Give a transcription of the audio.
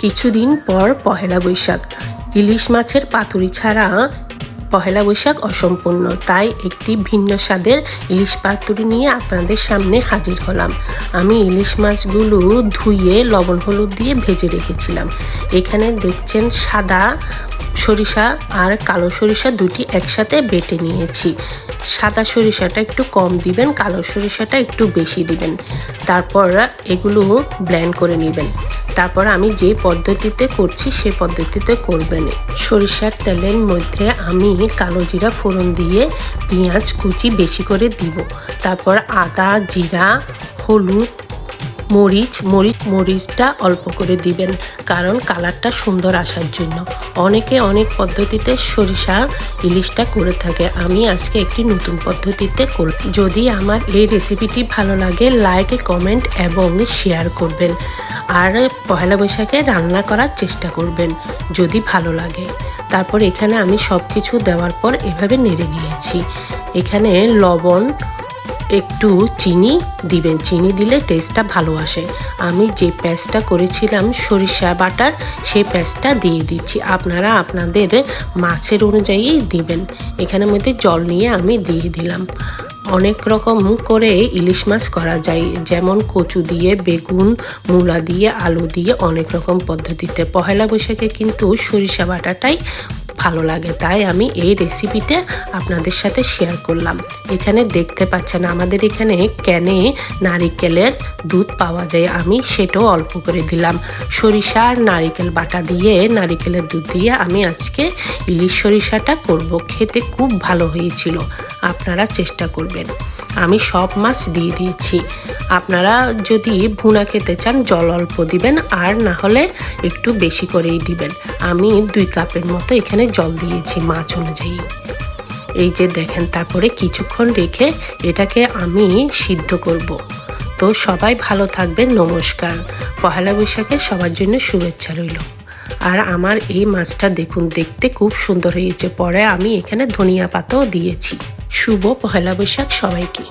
কিছুদিন পর পহেলা বৈশাখ। ইলিশ মাছের পাতুরি ছাড়া পহেলা বৈশাখ অসম্পূর্ণ, তাই একটি ভিন্ন স্বাদের ইলিশ পাতুরি নিয়ে আপনাদের সামনে হাজির হলাম। আমি ইলিশ মাছগুলো ধুয়ে লবণ হলুদ দিয়ে ভেজে রেখেছিলাম। এখানে দেখছেন সাদা সরিষা আর কালো সরিষা দুটি একসাথে বেটে নিয়েছি। সাদা সরিষাটা একটু কম দিবেন, কালো সরিষাটা একটু বেশি দিবেন। তারপর এগুলো ব্লেন্ড করে নেবেন। তারপর আমি যে পদ্ধতিতে করছি সে পদ্ধতিতে করবেন। সরিষার তেলের মধ্যে আমি কালো জিরা ফোড়ন দিয়ে পেঁয়াজ কুচি বেশি করে দিব। তারপর আদা, জিরা, হলুদ, মরিচটা অল্প করে দিবেন, কারণ কালারটা সুন্দর আসার জন্য। অনেকে অনেক পদ্ধতিতে সরিষার ইলিশটা করে থাকে, আমি আজকে একটি নতুন পদ্ধতিতে করব। যদি আমার এই রেসিপিটি ভালো লাগে লাইক, কমেন্ট এবং শেয়ার করবেন। আর পহেলা বৈশাখে রান্না করার চেষ্টা করবেন যদি ভালো লাগে। তারপর এখানে আমি সব কিছু দেওয়ার পর এভাবে নেড়ে নিয়েছি। এখানে লবণ, একটু চিনি দিবেন, চিনি দিলে টেস্টটা ভালো আসে। আমি যে পেস্টটা করেছিলাম সরিষা বাটার, সেই পেস্টটা দিয়ে দিচ্ছি। আপনারা আপনাদের মাছের অনুযায়ী দিবেন। এখানের মধ্যে জল নিয়ে আমি দিয়ে দিলাম। অনেক রকম করে ইলিশ মাছ করা যায়, যেমন কচু দিয়ে, বেগুন, মূলা দিয়ে, আলু দিয়ে, অনেক রকম পদ্ধতিতে। পহেলা বৈশাখে কিন্তু সরিষা বাটাটাই ভালো লাগে, তাই আমি এই রেসিপিটা আপনাদের সাথে শেয়ার করলাম। এখানে দেখতে পাচ্ছেন আমাদের এখানে ক্যানে নারিকেলের দুধ পাওয়া যায়, আমি সেটাও অল্প করে দিলাম। সরিষা আর নারিকেল বাটা দিয়ে, নারিকেলের দুধ দিয়ে আমি আজকে ইলিশ সরিষাটা করব। খেতে খুব ভালো হয়েছিল, আপনারা চেষ্টা করবেন। আমি সব মাছ দিয়ে দিয়েছি। আপনারা যদি ভুনা খেতে চান জল অল্প দিবেন, আর না হলে একটু বেশি করেই দিবেন। আমি 2 কাপের মতো এখানে জল দিয়েছি মাছ অনুযায়ী। এই যে দেখেন, তারপরে কিছুক্ষণ রেখে এটাকে আমি সিদ্ধ করব। তো সবাই ভালো থাকবেন, নমস্কার। পহেলা বৈশাখে সবার জন্য শুভেচ্ছা রইল। আর আমার এই মাছটা দেখুন, দেখতে খুব সুন্দর হয়েছে। পরে আমি এখানে ধনিয়া পাতাও দিয়েছি। শুভ পহেলা বৈশাখ সবাইকে।